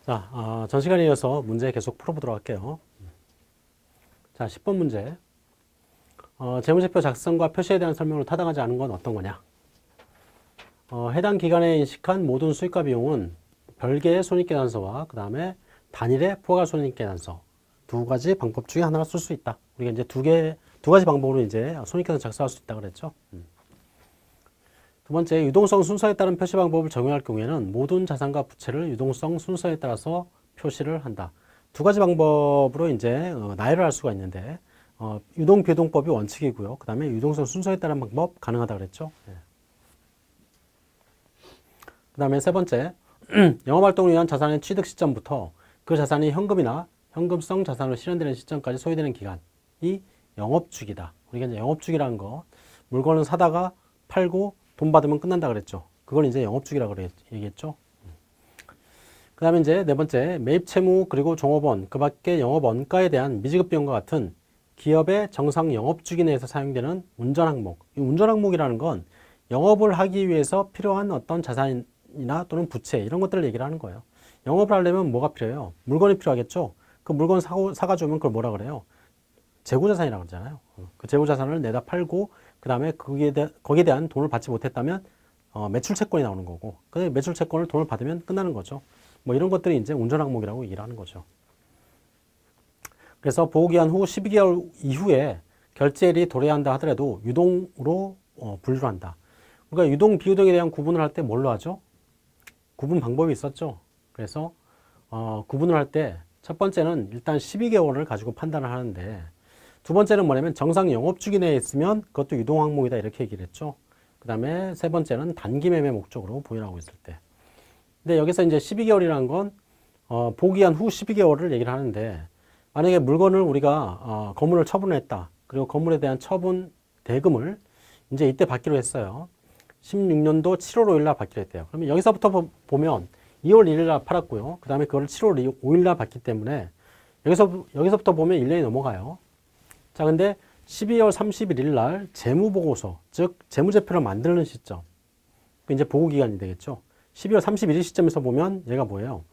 자, 전 시간에 이어서 문제 계속 풀어보도록 할게요. 자, 10번 문제. 재무제표 작성과 표시에 대한 설명을 타당하지 않은 건 어떤 거냐? 해당 기간에 인식한 모든 수익과 비용은 별개의 손익계산서와 그 다음에 단일의 포괄손익계산서 두 가지 방법 중에 하나를 쓸 수 있다. 우리가 이제 두 가지 방법으로 이제 손익계산 작성할 수 있다 그랬죠. 두 번째, 유동성 순서에 따른 표시 방법을 적용할 경우에는 모든 자산과 부채를 유동성 순서에 따라서 표시를 한다. 두 가지 방법으로 이제 나열을 할 수가 있는데 유동 비유동법이 원칙이고요. 그 다음에 유동성 순서에 따른 방법 가능하다 그랬죠. 그 다음에 세 번째, 영업활동을 위한 자산의 취득 시점부터 그 자산이 현금이나 현금성 자산으로 실현되는 시점까지 소요되는 기간이 영업주기다. 우리가 이제 영업주기라는 거, 물건을 사다가 팔고 돈 받으면 끝난다 그랬죠. 그걸 이제 영업주기라고 얘기했죠. 그 다음에 이제 네 번째, 매입 채무 그리고 종업원, 그 밖에 영업 원가에 대한 미지급 비용과 같은 기업의 정상 영업주기 내에서 사용되는 운전 항목. 이 운전 항목이라는 건 영업을 하기 위해서 필요한 어떤 자산이나 또는 부채 이런 것들을 얘기를 하는 거예요. 영업을 하려면 뭐가 필요해요? 물건이 필요하겠죠. 그 물건 사가지고 오면 그걸 뭐라 그래요? 재고자산이라고 그러잖아요. 그 재고자산을 내다 팔고 그 다음에 거기에 대한 돈을 받지 못했다면 매출채권이 나오는 거고, 그 매출채권을 돈을 받으면 끝나는 거죠. 뭐 이런 것들이 이제 운전 항목이라고 얘기를 하는 거죠. 그래서 보호기한 후 12개월 이후에 결제일이 도래한다 하더라도 유동으로 분류를 한다. 그러니까 유동 비유동에 대한 구분을 할 때 뭘로 하죠? 구분 방법이 있었죠. 그래서 구분을 할 때 첫 번째는 일단 12개월을 가지고 판단을 하는데, 두 번째는 뭐냐면 정상 영업주기 내에 있으면 그것도 유동 항목이다 이렇게 얘기를 했죠. 그 다음에 세 번째는 단기 매매 목적으로 보유하고 있을 때. 근데 여기서 이제 12개월이라는 건 보기한 후 12개월을 얘기를 하는데, 만약에 물건을 우리가 건물을 처분했다. 그리고 건물에 대한 처분 대금을 이제 이때 받기로 했어요. 16년도 7월 5일 날 받기로 했대요. 그러면 여기서부터 보면 2월 1일 날 팔았고요. 그 다음에 그걸 7월 5일 날 받기 때문에 여기서부터 보면 1년이 넘어가요. 자, 근데 12월 31일 날 재무보고서, 즉 재무제표를 만드는 시점, 이제 보고기간이 되겠죠. 12월 31일 시점에서 보면 얘가 뭐예요?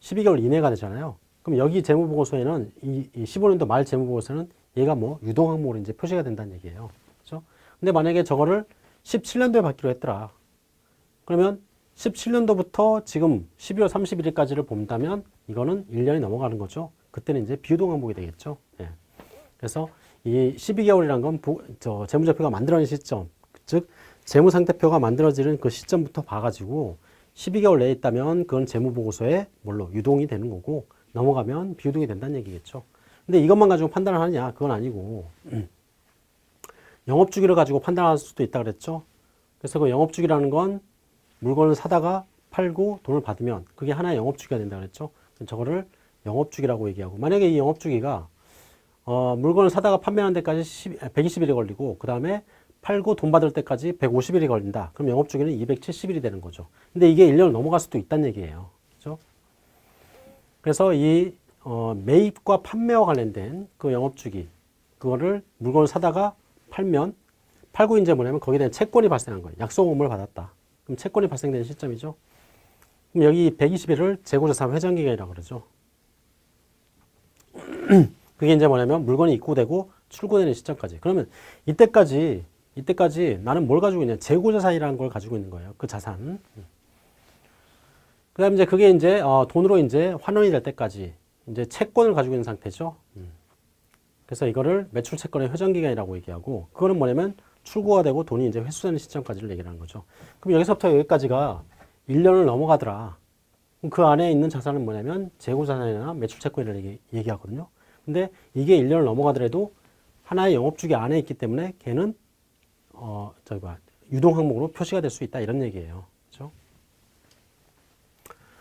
12개월 이내가 되잖아요. 그럼 여기 재무보고서에는 이 15년도 말 재무보고서는 얘가 뭐 유동항목으로 이제 표시가 된다는 얘기예요. 그렇죠? 근데 만약에 저거를 17년도에 받기로 했더라. 그러면 17년도부터 지금 12월 31일까지를 본다면 이거는 1년이 넘어가는 거죠. 그때는 이제 비유동항목이 되겠죠. 예. 그래서 이 12개월이란 건 재무제표가 만들어진 시점, 즉 재무상태표가 만들어지는 그 시점부터 봐가지고 12개월 내에 있다면 그건 재무보고서에 뭘로 유동이 되는 거고, 넘어가면 비유동이 된다는 얘기겠죠. 근데 이것만 가지고 판단을 하느냐? 그건 아니고 영업주기를 가지고 판단할 수도 있다 그랬죠. 그래서 그 영업주기라는 건 물건을 사다가 팔고 돈을 받으면 그게 하나의 영업주기가 된다 그랬죠. 저거를 영업주기라고 얘기하고, 만약에 이 영업주기가 물건을 사다가 판매하는 데까지 120일이 걸리고 그 다음에 팔고 돈 받을 때까지 150일이 걸린다. 그럼 영업주기는 270일이 되는 거죠. 근데 이게 1년을 넘어갈 수도 있다는 얘기예요. 그렇죠? 그래서 이 매입과 판매와 관련된 그 영업주기, 그거를 물건을 사다가 팔고 이제 뭐냐면 거기에 대한 채권이 발생한 거예요. 약속 의무를 받았다. 그럼 채권이 발생되는 시점이죠. 그럼 여기 120일을 재고자산 회전기간이라고 그러죠. 그게 이제 뭐냐면 물건이 입고되고 출고되는 시점까지. 그러면 이때까지 나는 뭘 가지고 있냐? 재고자산이라는 걸 가지고 있는 거예요. 그 자산. 그 다음에 이제 그게 이제 돈으로 이제 환원이 될 때까지 이제 채권을 가지고 있는 상태죠. 그래서 이거를 매출채권의 회전기간이라고 얘기하고, 그거는 뭐냐면 출고가 되고 돈이 이제 회수되는 시점까지를 얘기를 하는 거죠. 그럼 여기서부터 여기까지가 1년을 넘어가더라. 그럼 그 안에 있는 자산은 뭐냐면 재고자산이나 매출채권이라고 얘기하거든요. 근데 이게 1년을 넘어가더라도 하나의 영업주기 안에 있기 때문에 걔는 유동항목으로 표시가 될 수 있다 이런 얘기예요. 그렇죠?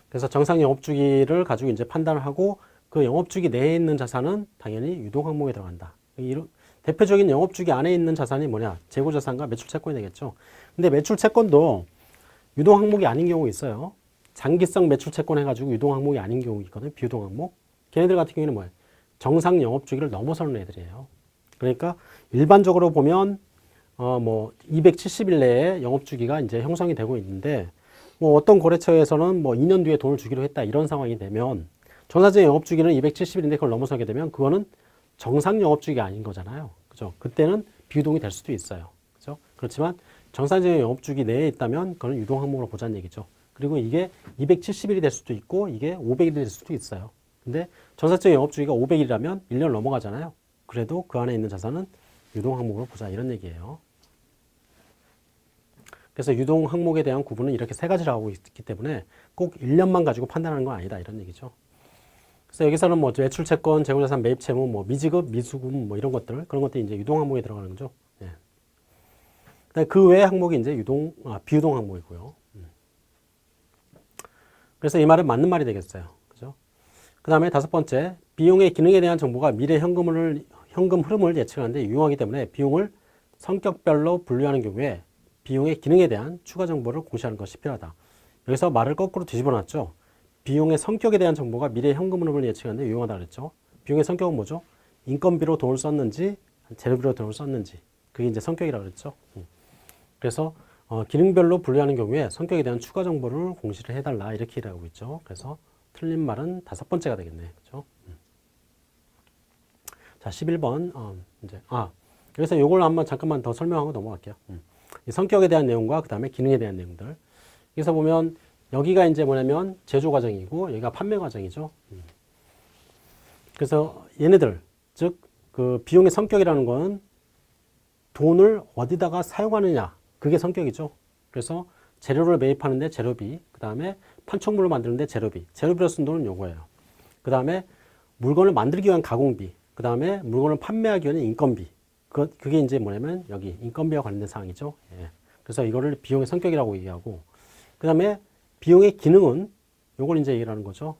그래서 정상 영업주기를 가지고 이제 판단을 하고, 그 영업주기 내에 있는 자산은 당연히 유동항목에 들어간다. 대표적인 영업주기 안에 있는 자산이 뭐냐? 재고자산과 매출채권이 되겠죠. 근데 매출채권도 유동항목이 아닌 경우가 있어요. 장기성 매출채권 해가지고 유동항목이 아닌 경우가 있거든요. 비유동항목. 걔네들 같은 경우에는 뭐예요? 정상 영업주기를 넘어서는 애들이에요. 그러니까 일반적으로 보면 270일 내에 영업주기가 이제 형성이 되고 있는데, 뭐 어떤 거래처에서는 뭐 2년 뒤에 돈을 주기로 했다 이런 상황이 되면 정상적인 영업주기는 270일인데 그걸 넘어서게 되면 그거는 정상 영업주기가 아닌 거잖아요. 그죠? 그때는 비유동이 될 수도 있어요. 그죠? 그렇지만 정상적인 영업주기 내에 있다면 그건 유동 항목으로 보자는 얘기죠. 그리고 이게 270일이 될 수도 있고 이게 500일이 될 수도 있어요. 근데 정상적인 영업주기가 500일이라면 1년 넘어가잖아요. 그래도 그 안에 있는 자산은 유동 항목으로 보자 이런 얘기예요. 그래서 유동 항목에 대한 구분은 이렇게 세 가지를 하고 있기 때문에 꼭 1년만 가지고 판단하는 건 아니다 이런 얘기죠. 그래서 여기서는 뭐 매출 채권, 재고자산, 매입 채무, 뭐 미지급, 미수금 뭐 이런 것들 그런 것들이 이제 유동 항목에 들어가는 거죠. 예. 그 외의 항목이 이제 비유동 항목이고요. 그래서 이 말은 맞는 말이 되겠어요. 그죠? 그 다음에 다섯 번째, 비용의 기능에 대한 정보가 미래 현금 흐름을 예측하는데 유용하기 때문에 비용을 성격별로 분류하는 경우에 비용의 기능에 대한 추가 정보를 공시하는 것이 필요하다. 여기서 말을 거꾸로 뒤집어 놨죠. 비용의 성격에 대한 정보가 미래 현금 흐름을 예측하는데 유용하다 그랬죠. 비용의 성격은 뭐죠? 인건비로 돈을 썼는지 재료비로 돈을 썼는지 그게 이제 성격이라고 그랬죠. 그래서 기능별로 분류하는 경우에 성격에 대한 추가 정보를 공시를 해달라 이렇게 일하고 있죠. 그래서 틀린 말은 다섯 번째가 되겠네. 그죠? 자, 11번 이제 여기서 이걸 한번 잠깐만 더 설명하고 넘어갈게요. 이 성격에 대한 내용과 그 다음에 기능에 대한 내용들. 여기서 보면 여기가 이제 뭐냐면 제조 과정이고 여기가 판매 과정이죠. 그래서 얘네들 즉 그 비용의 성격이라는 건 돈을 어디다가 사용하느냐 그게 성격이죠. 그래서 재료를 매입하는데 재료비, 그 다음에 판촉물을 만드는데 재료비, 재료비로 쓴 돈은 요거예요. 그 다음에 물건을 만들기 위한 가공비, 그 다음에 물건을 판매하기 위한 인건비. 그게 이제 뭐냐면 여기 인건비와 관련된 사항이죠. 예. 그래서 이거를 비용의 성격이라고 얘기하고, 그 다음에 비용의 기능은 요걸 이제 얘기를 하는 거죠.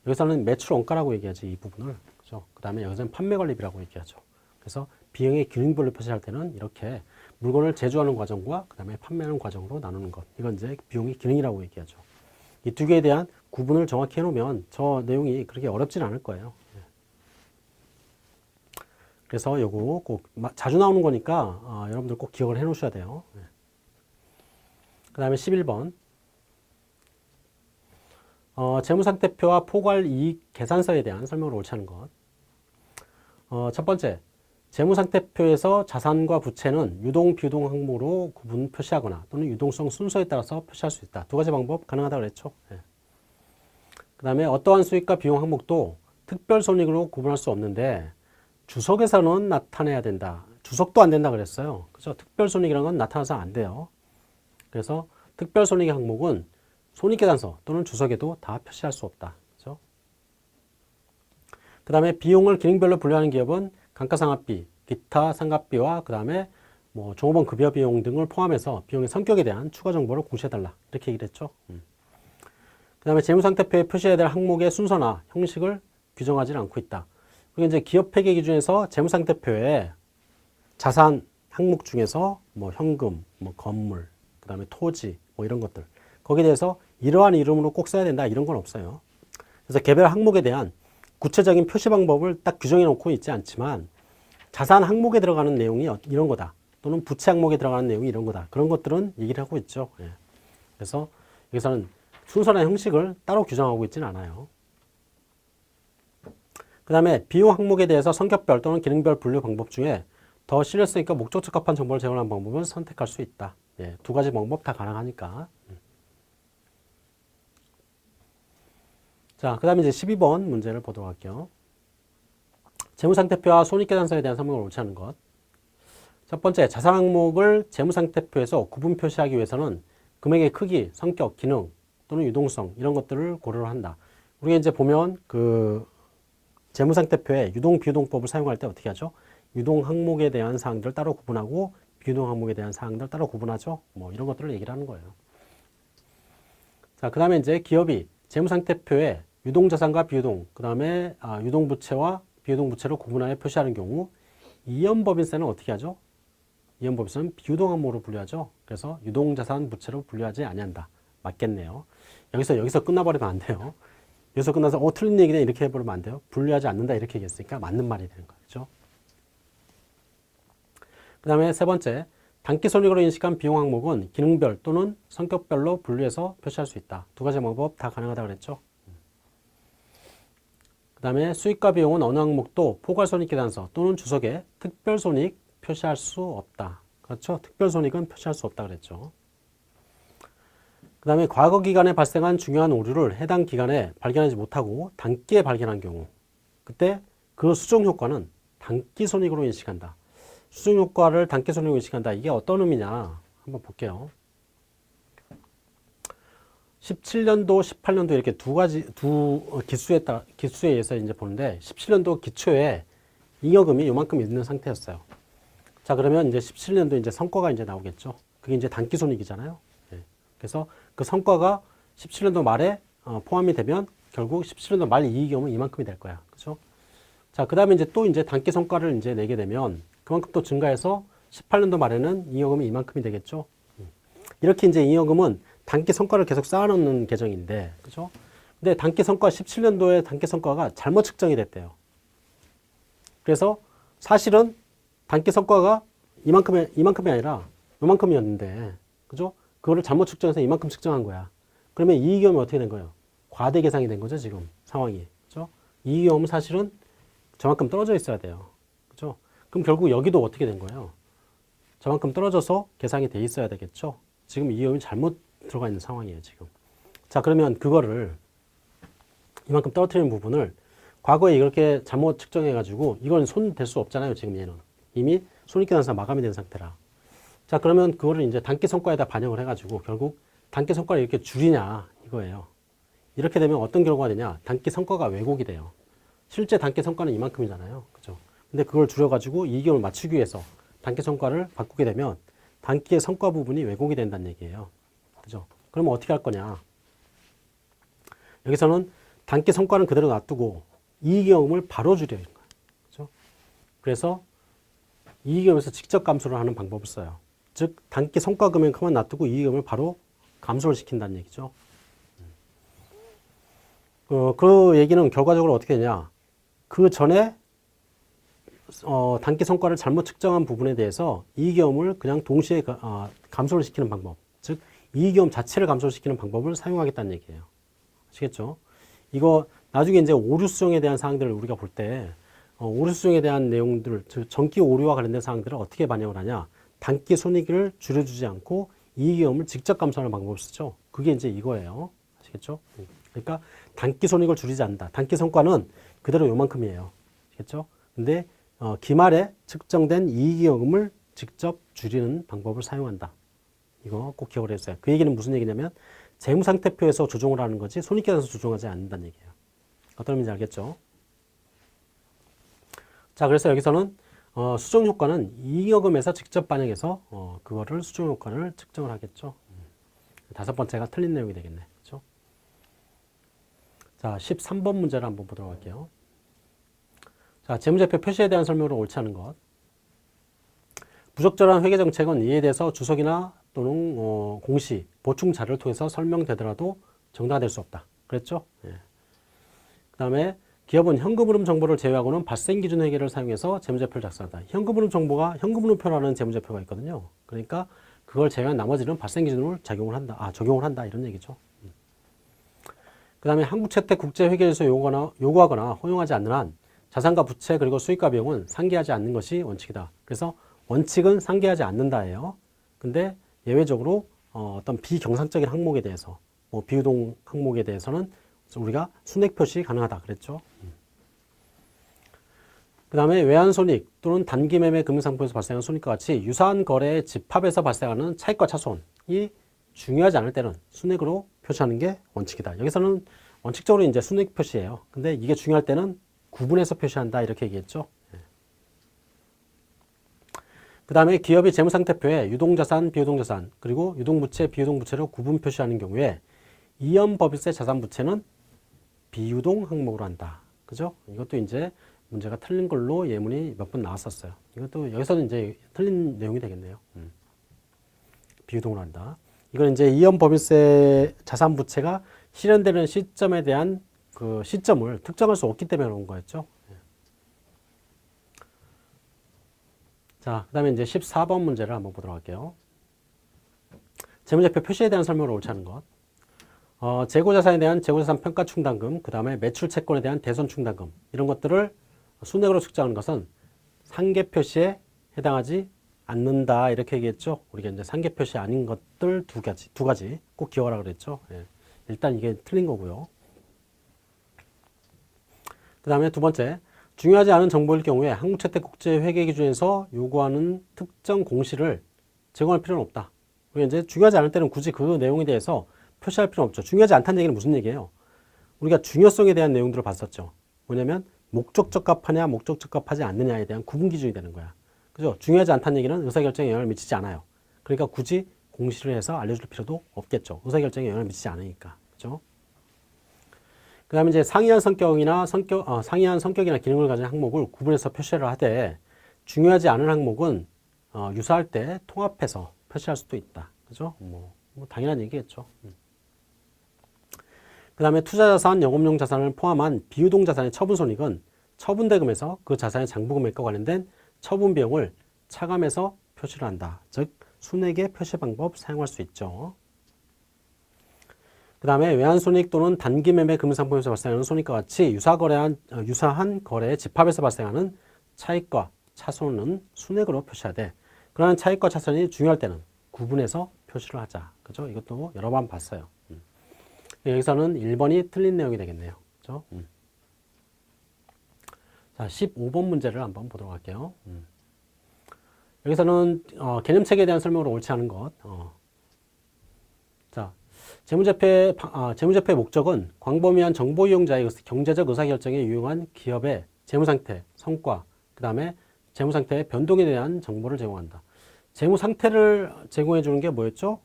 여기서는 매출 원가라고 얘기하지 이 부분을. 그죠? 그 다음에 여기서는 판매 관리비라고 얘기하죠. 그래서 비용의 기능별로 표시할 때는 이렇게 물건을 제조하는 과정과 그 다음에 판매하는 과정으로 나누는 것. 이건 이제 비용의 기능이라고 얘기하죠. 이 두 개에 대한 구분을 정확히 해놓으면 저 내용이 그렇게 어렵진 않을 거예요. 그래서 요거 꼭 자주 나오는 거니까 여러분들 꼭 기억을 해 놓으셔야 돼요. 그 다음에 11번. 재무상태표와 포괄이익 계산서에 대한 설명을 옳지 않은 것. 첫 번째, 재무상태표에서 자산과 부채는 유동, 비유동 항목으로 구분 표시하거나 또는 유동성 순서에 따라서 표시할 수 있다. 두 가지 방법 가능하다고 그랬죠. 그 다음에 어떠한 수익과 비용 항목도 특별손익으로 구분할 수 없는데 주석에서는 나타내야 된다. 주석도 안 된다 그랬어요. 그죠? 특별손익이라는 건 나타나서 안 돼요. 그래서 특별손익 항목은 손익계산서 또는 주석에도 다 표시할 수 없다. 그죠? 그 다음에 비용을 기능별로 분류하는 기업은 감가상각비, 기타 상각비와 그 다음에 뭐 종업원 급여 비용 등을 포함해서 비용의 성격에 대한 추가 정보를 공시해달라. 이렇게 얘기를 했죠. 그 다음에 재무상태표에 표시해야 될 항목의 순서나 형식을 규정하지 않고 있다. 그리고 이제 기업회계 기준에서 재무상태표에 자산 항목 중에서 뭐 현금, 뭐 건물, 그 다음에 토지, 뭐 이런 것들. 거기에 대해서 이러한 이름으로 꼭 써야 된다. 이런 건 없어요. 그래서 개별 항목에 대한 구체적인 표시 방법을 딱 규정해 놓고 있지 않지만 자산 항목에 들어가는 내용이 이런 거다. 또는 부채 항목에 들어가는 내용이 이런 거다. 그런 것들은 얘기를 하고 있죠. 그래서 여기서는 순서나 형식을 따로 규정하고 있지는 않아요. 그 다음에 비용 항목에 대해서 성격별 또는 기능별 분류 방법 중에 더 신뢰성 있고 목적 적합한 정보를 제공하는 방법을 선택할 수 있다. 두 가지 방법 다 가능하니까. 자, 그 다음에 이제 12번 문제를 보도록 할게요. 재무상태표와 손익계산서에 대한 설명을 옳지 않은 것. 첫 번째, 자산 항목을 재무상태표에서 구분 표시하기 위해서는 금액의 크기, 성격, 기능 또는 유동성 이런 것들을 고려를 한다. 우리가 이제 보면 그 재무상태표에 유동, 비유동법을 사용할 때 어떻게 하죠? 유동 항목에 대한 사항들을 따로 구분하고 비유동 항목에 대한 사항들을 따로 구분하죠. 뭐 이런 것들을 얘기를 하는 거예요. 자, 그 다음에 이제 기업이 재무상태표에 유동자산과 비유동, 그 다음에 유동부채와 비유동부채를 구분하여 표시하는 경우 이연법인세는 어떻게 하죠? 이연법인세는 비유동 항목으로 분류하죠. 그래서 유동자산 부채로 분류하지 아니한다. 맞겠네요. 여기서 끝나버리면 안 돼요. 여기서 끝나서 틀린 얘기네 이렇게 해버리면 안 돼요. 분류하지 않는다 이렇게 얘기했으니까 맞는 말이 되는 거죠. 그 다음에 세 번째, 단기손익으로 인식한 비용 항목은 기능별 또는 성격별로 분류해서 표시할 수 있다. 두 가지 방법 다 가능하다 그랬죠. 그 다음에 수익과 비용은 어느 항목도 포괄손익계산서 또는 주석에 특별손익 표시할 수 없다. 그렇죠? 특별손익은 표시할 수 없다 그랬죠. 그 다음에 과거 기간에 발생한 중요한 오류를 해당 기간에 발견하지 못하고 단기에 발견한 경우 그때 그 수정효과는 단기손익으로 인식한다. 수정효과를 단기손익으로 인식한다. 이게 어떤 의미냐 한번 볼게요. 17년도, 18년도 이렇게 두 기수에 의해서 이제 보는데 17년도 기초에 잉여금이 요만큼 있는 상태였어요. 자, 그러면 이제 17년도 이제 성과가 이제 나오겠죠. 그게 이제 단기손익이잖아요. 네. 그래서 그 성과가 17년도 말에 포함이 되면 결국 17년도 말 이익금은 이만큼이 될 거야. 그죠? 자, 그 다음에 이제 또 이제 단기 성과를 이제 내게 되면 그만큼 또 증가해서 18년도 말에는 잉여금이 이만큼이 되겠죠. 이렇게 이제 잉여금은 단기 성과를 계속 쌓아놓는 계정인데, 그죠? 근데 단기 성과 17년도에 단기 성과가 잘못 측정이 됐대요. 그래서 사실은 단기 성과가 이만큼이 아니라 요만큼이었는데, 그죠? 그거를 잘못 측정해서 이만큼 측정한 거야. 그러면 이익금이 어떻게 된 거예요? 과대 계상이 된 거죠, 지금 상황이. 그죠? 이익금은 사실은 저만큼 떨어져 있어야 돼요. 그죠? 그럼 결국 여기도 어떻게 된 거예요? 저만큼 떨어져서 계상이 돼 있어야 되겠죠? 지금 이익금이 잘못 들어가 있는 상황이에요, 지금. 자, 그러면 그거를 이만큼 떨어뜨리는 부분을 과거에 이렇게 잘못 측정해가지고 이건 손 댈 수 없잖아요, 지금 얘는. 이미 손익계산서 마감이 된 상태라. 자, 그러면 그거를 이제 단기 성과에다 반영을 해가지고 결국 단기 성과를 이렇게 줄이냐 이거예요. 이렇게 되면 어떤 결과가 되냐? 단기 성과가 왜곡이 돼요. 실제 단기 성과는 이만큼이잖아요. 그죠? 근데 그걸 줄여가지고 이익금을 맞추기 위해서 단기 성과를 바꾸게 되면 단기의 성과 부분이 왜곡이 된다는 얘기예요. 그죠? 그러면 어떻게 할 거냐? 여기서는 단기 성과는 그대로 놔두고 이익금을 바로 줄여야 되는 거예요. 그죠? 그래서 이익금에서 직접 감소를 하는 방법을 써요. 즉, 단기 성과 금액만 놔두고 이익금을 바로 감소를 시킨다는 얘기죠. 그 얘기는 결과적으로 어떻게 되냐? 그 전에 단기 성과를 잘못 측정한 부분에 대해서 이익금을 그냥 동시에 감소를 시키는 방법, 즉 이익금 자체를 감소시키는 방법을 사용하겠다는 얘기예요. 아시겠죠? 이거 나중에 이제 오류 수정에 대한 사항들을 우리가 볼 때 오류 수정에 대한 내용들, 즉 전기 오류와 관련된 사항들을 어떻게 반영을 하냐? 단기 손익을 줄여주지 않고 이익금을 직접 감소하는 방법을 쓰죠. 그게 이제 이거예요. 아시겠죠? 그러니까 단기 손익을 줄이지 않는다. 단기 성과는 그대로 요만큼이에요. 아시겠죠? 근데 기말에 측정된 이익금을 직접 줄이는 방법을 사용한다. 이거 꼭 기억을 해주세요. 그 얘기는 무슨 얘기냐면 재무상태표에서 조정을 하는 거지 손익계산서 조정하지 않는다는 얘기예요. 어떤 의미인지 알겠죠? 자, 그래서 여기서는 수정효과는 이익금에서 직접 반영해서 그거를 수정효과를 측정을 하겠죠. 다섯 번째가 틀린 내용이 되겠네. 그렇죠? 자, 13번 문제를 한번 보도록 할게요. 자, 재무제표 표시에 대한 설명으로 옳지 않은 것. 부적절한 회계정책은 이에 대해서 주석이나 또는 공시, 보충 자료를 통해서 설명되더라도 정당화될 수 없다. 그랬죠? 예. 그 다음에 기업은 현금흐름 정보를 제외하고는 발생기준 회계를 사용해서 재무제표를 작성한다. 현금흐름 정보가 현금흐름표라는 재무제표가 있거든요. 그러니까 그걸 제외한 나머지는 발생기준을 적용을 한다. 이런 얘기죠. 그 다음에 한국채택국제회계에서 요구하거나 허용하지 않는 한 자산과 부채 그리고 수익과 비용은 상기하지 않는 것이 원칙이다. 그래서 원칙은 상기하지 않는다예요. 근데 예외적으로 어떤 비경상적인 항목에 대해서 비유동 항목에 대해서는 우리가 순액 표시 가능하다 그랬죠. 그 다음에 외환손익 또는 단기매매 금융상품에서 발생하는 손익과 같이 유사한 거래의 집합에서 발생하는 차익과 차손이 중요하지 않을 때는 순액으로 표시하는 게 원칙이다. 여기서는 원칙적으로 이제 순액 표시예요. 근데 이게 중요할 때는 구분해서 표시한다 이렇게 얘기했죠. 그 다음에 기업이 재무상태표에 유동자산, 비유동자산 그리고 유동부채, 비유동부채로 구분 표시하는 경우에 이연법인세 자산부채는 비유동 항목으로 한다. 그죠? 이것도 이제 문제가 틀린 걸로 예문이 몇 번 나왔었어요. 이것도 여기서는 이제 틀린 내용이 되겠네요. 비유동으로 한다. 이건 이제 이연법인세 자산부채가 실현되는 시점에 대한 그 시점을 특정할 수 없기 때문에 그런 거였죠. 자, 그 다음에 이제 14번 문제를 한번 보도록 할게요. 재무제표 표시에 대한 설명을 옳지 않은 것. 재고자산에 대한 재고자산 평가 충당금, 그 다음에 매출 채권에 대한 대손 충당금, 이런 것들을 순액으로 측정하는 것은 상계 표시에 해당하지 않는다. 이렇게 얘기했죠. 우리가 이제 상계 표시 아닌 것들 두 가지 꼭 기억하라 그랬죠. 예. 일단 이게 틀린 거고요. 그 다음에 두 번째, 중요하지 않은 정보일 경우에 한국채택국제회계기준에서 요구하는 특정 공시를 제공할 필요는 없다. 우리가 이제 중요하지 않을 때는 굳이 그 내용에 대해서 표시할 필요는 없죠. 중요하지 않다는 얘기는 무슨 얘기예요? 우리가 중요성에 대한 내용들을 봤었죠. 뭐냐면 목적 적합하냐 목적 적합하지 않느냐에 대한 구분 기준이 되는 거야. 그죠? 중요하지 않다는 얘기는 의사결정에 영향을 미치지 않아요. 그러니까 굳이 공시를 해서 알려줄 필요도 없겠죠. 의사결정에 영향을 미치지 않으니까. 그죠? 그 다음에 이제 상이한 성격이나 기능을 가진 항목을 구분해서 표시를 하되 중요하지 않은 항목은 유사할 때 통합해서 표시할 수도 있다. 그죠? 뭐 당연한 얘기겠죠. 그 다음에 투자자산, 영업용 자산을 포함한 비유동 자산의 처분손익은 처분대금에서 그 자산의 장부금액과 관련된 처분 비용을 차감해서 표시를 한다. 즉 순액의 표시 방법 사용할 수 있죠. 그 다음에 외환손익 또는 단기매매 금융상품에서 발생하는 손익과 같이 유사한 거래의 집합에서 발생하는 차익과 차손은 순액으로 표시하되 그러한 차익과 차손이 중요할 때는 구분해서 표시를 하자. 그죠? 이것도 여러 번 봤어요. 여기서는 1번이 틀린 내용이 되겠네요. 그죠? 자, 15번 문제를 한번 보도록 할게요. 여기서는 개념체계에 대한 설명으로 옳지 않은 것. 자, 재무제표의 목적은 광범위한 정보 이용자의 경제적 의사결정에 유용한 기업의 재무상태, 성과, 그 다음에 재무상태의 변동에 대한 정보를 제공한다. 재무상태를 제공해 주는 게 뭐였죠?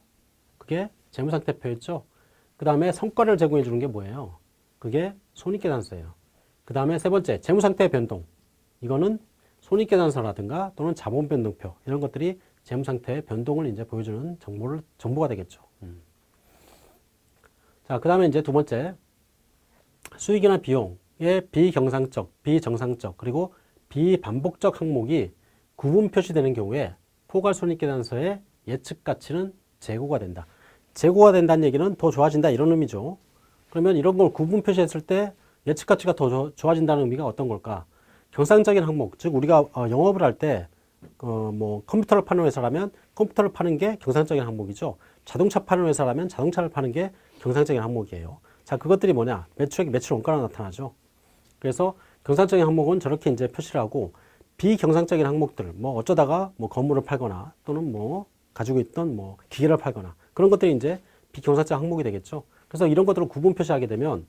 그게 재무상태표였죠. 그 다음에 성과를 제공해 주는 게 뭐예요? 그게 손익계산서예요. 그 다음에 세 번째, 재무상태의 변동. 이거는 손익계산서라든가 또는 자본변동표 이런 것들이 재무상태의 변동을 이제 보여주는 정보가 되겠죠. 자, 그 다음에 이제 두 번째, 수익이나 비용의 비정상적, 그리고 비반복적 항목이 구분 표시되는 경우에 포괄손익계산서의 예측 가치는 제고가 된다. 제고가 된다는 얘기는 더 좋아진다 이런 의미죠. 그러면 이런 걸 구분 표시했을 때 예측 가치가 더 좋아진다는 의미가 어떤 걸까? 경상적인 항목, 즉 우리가 영업을 할 때 뭐 컴퓨터를 파는 회사라면 컴퓨터를 파는 게 경상적인 항목이죠. 자동차 파는 회사라면 자동차를 파는 게 경상적인 항목이에요. 자, 그것들이 뭐냐? 매출 원가로 나타나죠. 그래서 경상적인 항목은 저렇게 이제 표시를 하고 비경상적인 항목들, 뭐 어쩌다가 뭐 건물을 팔거나 또는 뭐 가지고 있던 뭐 기계를 팔거나 그런 것들이 이제 비경상적 항목이 되겠죠. 그래서 이런 것들을 구분 표시하게 되면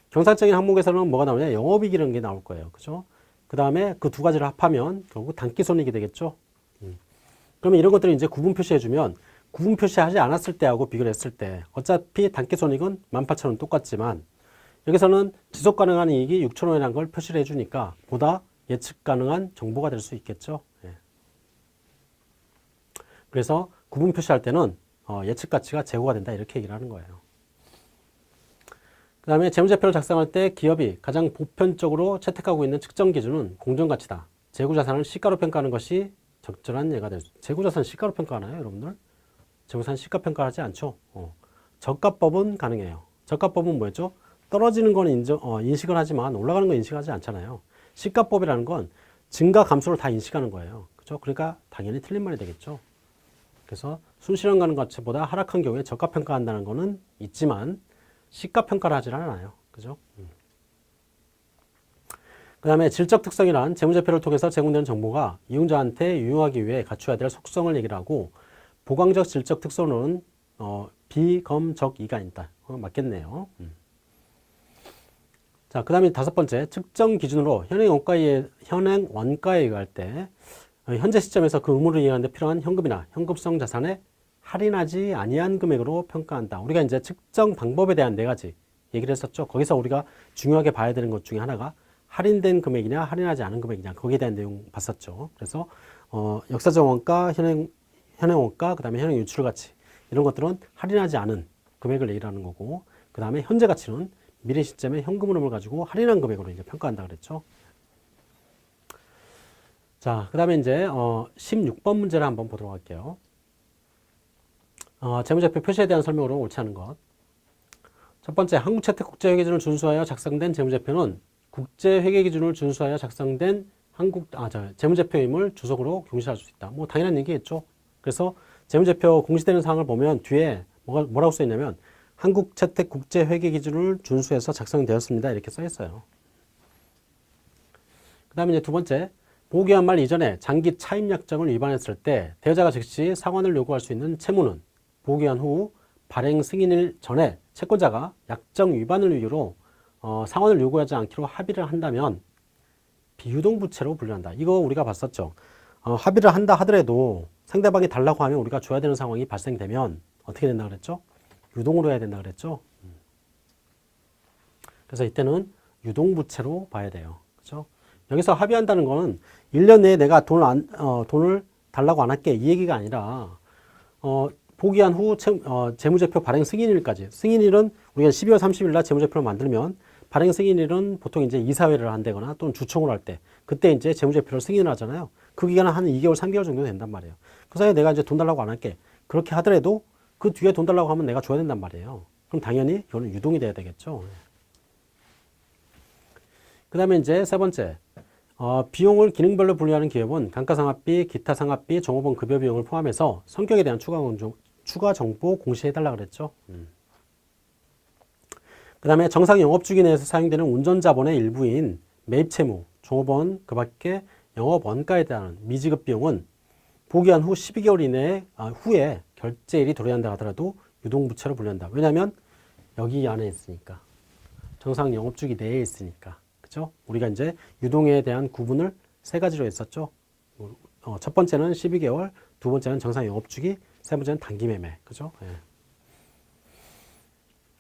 경상적인 항목에서는 뭐가 나오냐? 영업이익이라는 게 나올 거예요. 그죠? 그 다음에 그 두 가지를 합하면 결국 단기손익이 되겠죠. 그러면 이런 것들을 이제 구분 표시해주면 구분 표시하지 않았을 때하고 비교를 했을 때 어차피 단기손익은 18,000원 똑같지만 여기서는 지속 가능한 이익이 6,000원이라는 걸 표시를 해주니까 보다 예측 가능한 정보가 될 수 있겠죠. 예. 그래서 구분 표시할 때는 예측 가치가 제고가 된다 이렇게 얘기를 하는 거예요. 그 다음에 재무제표를 작성할 때 기업이 가장 보편적으로 채택하고 있는 측정 기준은 공정가치다. 재고자산을 시가로 평가하는 것이 적절한 예가 될 수 있다. 재고자산 시가로 평가하나요, 여러분들? 재고자산 시가 평가하지 않죠. 저가법은 가능해요. 저가법은 뭐였죠? 떨어지는 건 인식을 하지만 올라가는 건 인식하지 않잖아요. 시가법이라는 건 증가 감소를 다 인식하는 거예요. 그죠? 그러니까 당연히 틀린 말이 되겠죠. 그래서 순실현 가능 가치보다 하락한 경우에 저가 평가한다는 거는 있지만 시가 평가를 하질 않아요. 그죠? 그 다음에 질적 특성이란 재무제표를 통해서 제공되는 정보가 이용자한테 유용하기 위해 갖춰야 될 속성을 얘기를 하고 보강적 질적 특성은 비검적이가 있다. 맞겠네요. 자, 그 다음에 다섯 번째, 측정 기준으로 현행 원가에 의할 때 현재 시점에서 그 의무를 이행하는 데 필요한 현금이나 현금성 자산에 할인하지 아니한 금액으로 평가한다. 우리가 이제 측정 방법에 대한 네 가지 얘기를 했었죠. 거기서 우리가 중요하게 봐야 되는 것 중에 하나가 할인된 금액이냐 할인하지 않은 금액이냐 거기에 대한 내용 봤었죠. 그래서 역사적 원가, 현행 원가, 그 다음에 현행 유출 가치 이런 것들은 할인하지 않은 금액을 얘기하는 거고 그 다음에 현재 가치는 미래 시점에 현금 흐름을 가지고 할인한 금액으로 이제 평가한다 그랬죠. 자, 그 다음에 이제 16번 문제를 한번 보도록 할게요. 재무제표 표시에 대한 설명으로 옳지 않은 것. 첫 번째, 한국채택 국제회계기준을 준수하여 작성된 재무제표는 국제회계기준을 준수하여 작성된 재무제표임을 주석으로 경시할 수 있다. 뭐 당연한 얘기겠죠. 그래서 재무제표 공시되는 사항을 보면 뒤에 뭐라고 써 있냐면 한국채택 국제회계기준을 준수해서 작성되었습니다. 이렇게 써 있어요. 그 다음에 이제 두 번째, 보호기한 말 이전에 장기 차입 약정을 위반했을 때 대여자가 즉시 상환을 요구할 수 있는 채무는 보호기한 후 발행 승인일 전에 채권자가 약정 위반을 이유로 상환을 요구하지 않기로 합의를 한다면 비유동부채로 분류한다. 이거 우리가 봤었죠. 합의를 한다 하더라도 상대방이 달라고 하면 우리가 줘야 되는 상황이 발생되면 어떻게 된다 그랬죠? 유동으로 해야 된다 그랬죠? 그래서 이때는 유동부채로 봐야 돼요. 그렇죠? 여기서 합의한다는 거는 1년 내에 내가 돈을 달라고 안 할게 이 얘기가 아니라 보기한 후 재무제표 발행 승인일까지. 승인일은 우리가 12월 30일 날 재무제표를 만들면 발행 승인일은 보통 이제 이사회를 한다거나 또는 주총을 할 때 그때 이제 재무제표를 승인을 하잖아요. 그 기간은 한 2개월, 3개월 정도 된단 말이에요. 그 사이에 내가 이제 돈 달라고 안 할게. 그렇게 하더라도 그 뒤에 돈 달라고 하면 내가 줘야 된단 말이에요. 그럼 당연히 이거는 유동이 돼야 되겠죠. 그 다음에 이제 세 번째, 비용을 기능별로 분류하는 기업은 감가상각비, 기타 상각비, 종업원 급여 비용을 포함해서 성격에 대한 추가 정보 공시해달라 그랬죠. 그 다음에 정상 영업주기 내에서 사용되는 운전자본의 일부인 매입채무, 종업원, 그 밖에 영업원가에 대한 미지급 비용은 보기한 후 12개월 이내에 후에 결제일이 도래한다 하더라도 유동부채로 분류한다. 왜냐하면 여기 안에 있으니까. 정상 영업주기 내에 있으니까. 그죠? 우리가 이제 유동에 대한 구분을 세 가지로 했었죠. 첫 번째는 12개월, 두 번째는 정상 영업주기, 세 번째는 단기 매매. 그죠? 예.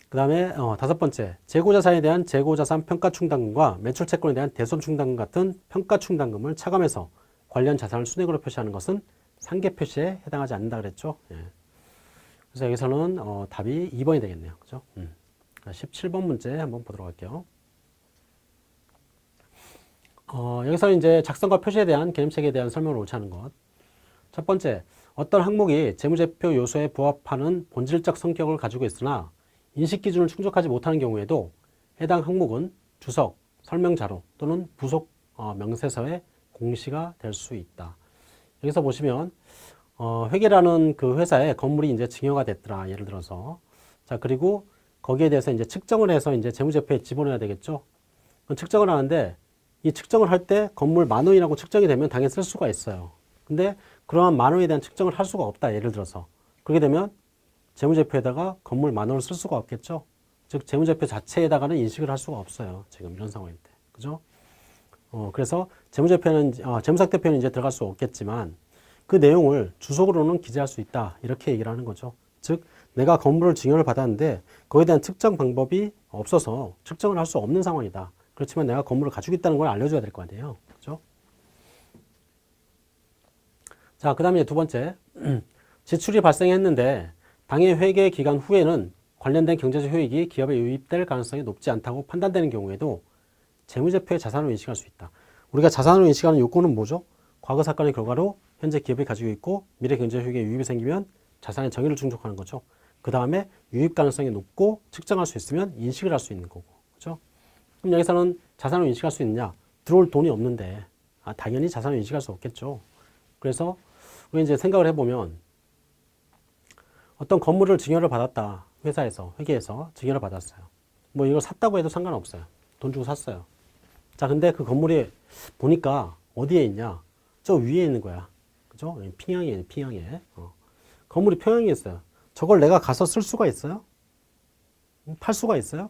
그 다음에 다섯 번째, 재고자산에 대한 재고자산 평가충당금과 매출채권에 대한 대손충당금 같은 평가충당금을 차감해서 관련 자산을 순액으로 표시하는 것은 상계 표시에 해당하지 않는다 그랬죠. 예. 그래서 여기서는 답이 2번이 되겠네요. 그죠? 17번 문제 한번 보도록 할게요. 여기서 이제 작성과 표시에 대한 개념체계에 대한 설명을 옳지 않은 것. 첫 번째, 어떤 항목이 재무제표 요소에 부합하는 본질적 성격을 가지고 있으나 인식기준을 충족하지 못하는 경우에도 해당 항목은 주석, 설명자료 또는 부속 명세서의 공시가 될 수 있다. 여기서 보시면 회계라는 그 회사에 건물이 이제 증여가 됐더라. 예를 들어서. 자, 그리고 거기에 대해서 이제 측정을 해서 이제 재무제표에 집어넣어야 되겠죠. 측정을 하는데 이 측정을 할 때 건물 10,000원이라고 측정이 되면 당연히 쓸 수가 있어요. 근데 그러한 10,000원에 대한 측정을 할 수가 없다. 예를 들어서. 그렇게 되면 재무제표에다가 건물 10,000원을 쓸 수가 없겠죠. 즉 재무제표 자체에다가는 인식을 할 수가 없어요. 지금 이런 상황일 때. 그죠? 그래서 재무제표는 재무상태표는 이제 들어갈 수 없겠지만 그 내용을 주석으로는 기재할 수 있다. 이렇게 얘기를 하는 거죠. 즉 내가 건물을 증여를 받았는데 거기에 대한 측정 방법이 없어서 측정을 할 수 없는 상황이다. 그렇지만 내가 건물을 가지고 있다는 걸 알려줘야 될 거 아니에요. 그죠? 자, 그 다음에 두 번째. 지출이 발생했는데 당해 회계 기간 후에는 관련된 경제적 효익이 기업에 유입될 가능성이 높지 않다고 판단되는 경우에도 재무제표의 자산으로 인식할 수 있다. 우리가 자산으로 인식하는 요건은 뭐죠? 과거 사건의 결과로 현재 기업이 가지고 있고 미래 경제적 효익에 유입이 생기면 자산의 정의를 충족하는 거죠. 그 다음에 유입 가능성이 높고 측정할 수 있으면 인식을 할 수 있는 거고. 그죠? 그럼 여기서는 자산으로 인식할 수 있느냐? 들어올 돈이 없는데 당연히 자산으로 인식할 수 없겠죠. 그래서 우리 이제 생각을 해보면 어떤 건물을 증여를 받았다. 회사에서, 회계에서 증여를 받았어요. 뭐 이걸 샀다고 해도 상관없어요. 돈 주고 샀어요. 자, 근데 그 건물이 보니까 어디에 있냐? 저 위에 있는 거야. 그죠? 평양에, 평양에. 건물이 평양에 있어요. 저걸 내가 가서 쓸 수가 있어요? 팔 수가 있어요?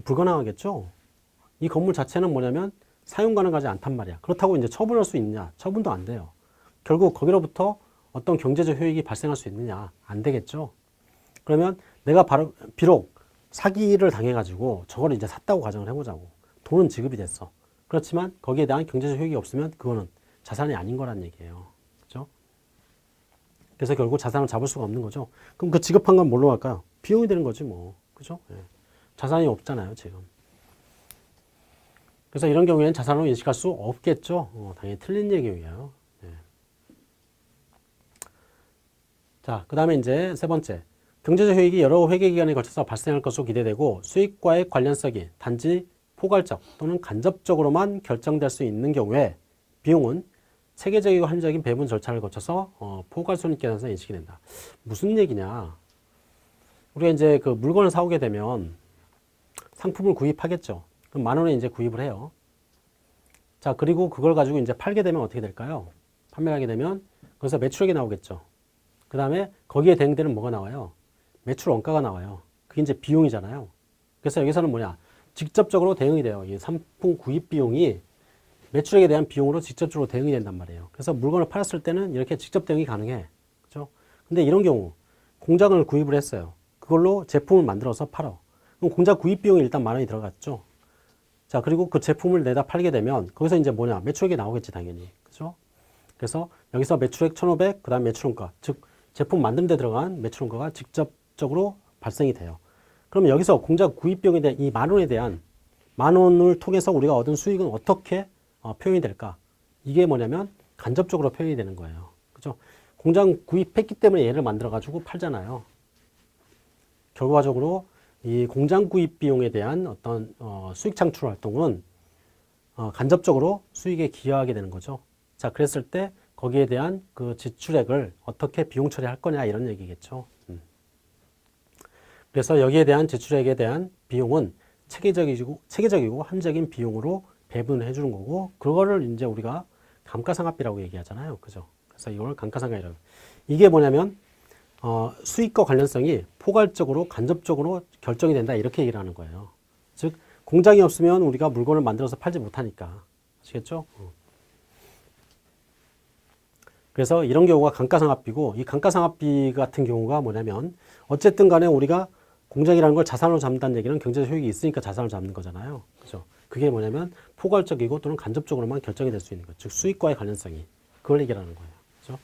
불가능하겠죠? 이 건물 자체는 뭐냐면 사용 가능하지 않단 말이야. 그렇다고 이제 처분할 수 있느냐? 처분도 안 돼요. 결국 거기로부터 어떤 경제적 효익이 발생할 수 있느냐? 안 되겠죠? 그러면 내가 비록 사기를 당해가지고 저걸 이제 샀다고 가정을 해보자고. 돈은 지급이 됐어. 그렇지만 거기에 대한 경제적 효익이 없으면 그거는 자산이 아닌 거란 얘기예요. 그죠? 그래서 결국 자산을 잡을 수가 없는 거죠. 그럼 그 지급한 건 뭘로 할까요? 비용이 되는 거지 뭐. 그죠? 예. 자산이 없잖아요, 지금. 그래서 이런 경우에는 자산으로 인식할 수 없겠죠. 당연히 틀린 얘기예요. 네. 자, 그 다음에 이제 세 번째. 경제적 효익이 여러 회계 기간에 걸쳐서 발생할 것으로 기대되고 수익과의 관련성이 단지 포괄적 또는 간접적으로만 결정될 수 있는 경우에 비용은 체계적이고 합리적인 배분 절차를 거쳐서 포괄손익계산서에 인식이 된다. 무슨 얘기냐? 우리가 이제 그 물건을 사오게 되면 상품을 구입하겠죠. 그럼 10,000원에 이제 구입을 해요. 자, 그리고 그걸 가지고 이제 팔게 되면 어떻게 될까요? 판매하게 되면 거기서 매출액이 나오겠죠. 그 다음에 거기에 대응되는 뭐가 나와요? 매출 원가가 나와요. 그게 이제 비용이잖아요. 그래서 여기서는 뭐냐? 직접적으로 대응이 돼요. 이 상품 구입 비용이 매출액에 대한 비용으로 직접적으로 대응이 된단 말이에요. 그래서 물건을 팔았을 때는 이렇게 직접 대응이 가능해. 그죠? 근데 이런 경우 공장을 구입을 했어요. 그걸로 제품을 만들어서 팔어. 그럼 공장 구입 비용이 일단 10,000원이 들어갔죠. 자, 그리고 그 제품을 내다 팔게 되면 거기서 이제 뭐냐? 매출액이 나오겠지, 당연히. 그죠? 그래서 여기서 매출액 1,500, 그 다음 매출원가, 즉 제품 만드는 데 들어간 매출원가가 직접적으로 발생이 돼요. 그럼 여기서 공장 구입 비용에 대한 이 10,000원에 대한 10,000원을 통해서 우리가 얻은 수익은 어떻게 표현이 될까? 이게 뭐냐면 간접적으로 표현이 되는 거예요. 그죠? 공장 구입했기 때문에 얘를 만들어 가지고 팔잖아요. 결과적으로 이 공장 구입 비용에 대한 어떤 수익 창출 활동은 간접적으로 수익에 기여하게 되는 거죠. 자, 그랬을 때 거기에 대한 그 지출액을 어떻게 비용 처리할 거냐 이런 얘기겠죠. 그래서 여기에 대한 지출액에 대한 비용은 체계적이고 합리적인 비용으로 배분을 해주는 거고, 그거를 이제 우리가 감가상각비라고 얘기하잖아요. 그죠? 그래서 이걸 감가상각이라고. 이게 뭐냐면, 수익과 관련성이 포괄적으로, 간접적으로 결정이 된다. 이렇게 얘기를 하는 거예요. 즉, 공장이 없으면 우리가 물건을 만들어서 팔지 못하니까. 아시겠죠? 그래서 이런 경우가 감가상각비고, 이 감가상각비 같은 경우가 뭐냐면, 어쨌든 간에 우리가 공장이라는 걸 자산으로 잡는다는 얘기는 경제적 효익이 있으니까 자산을 잡는 거잖아요. 그죠? 그게 뭐냐면 포괄적이고 또는 간접적으로만 결정이 될 수 있는 것. 즉 수익과의 관련성이. 그걸 얘기하는 거예요. 그죠?